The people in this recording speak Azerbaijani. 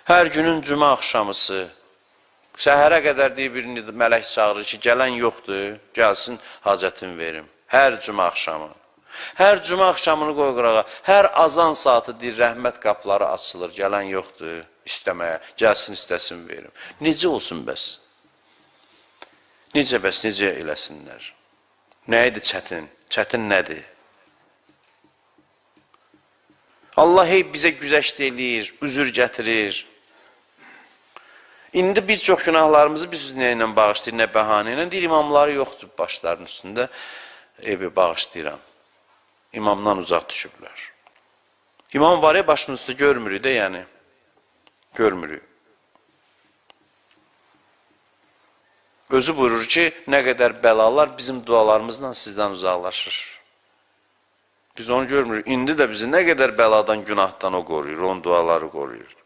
Hər günün cümə axşamısı, səhərə qədər deyir bir mələk çağırır ki, gələn yoxdur, gəlsin hacətini verim. Hər cümə axşamı. Hər cümə axşamını qoy qırağa, hər azan saatı deyir, rəhmət qapıları açılır, gələn yoxdur istəməyə, gəlsin istəsin verim. Necə olsun bəs? Necə bəs, necə eləsinlər? Nə idi çətin? Çətin nədir? Allah hey bizə güzəşt eləyir, üzür gətirir. İndi bir çox günahlarımızı biz nə ilə bağışlayır, nə bəhanə ilə. Deyir, imamları yoxdur başlarının üstündə, evi bağışlayıram. İmamdan uzaq düşüblər. İmam var ya başının üstündə görmürük də, yəni. Görmürük. Özü buyurur ki, nə qədər bəlalar bizim dualarımızla sizdən uzaqlaşır. Biz onu görmürük. İndi də bizi nə qədər bəladan, günahdan o qoruyur, onun duaları qoruyur.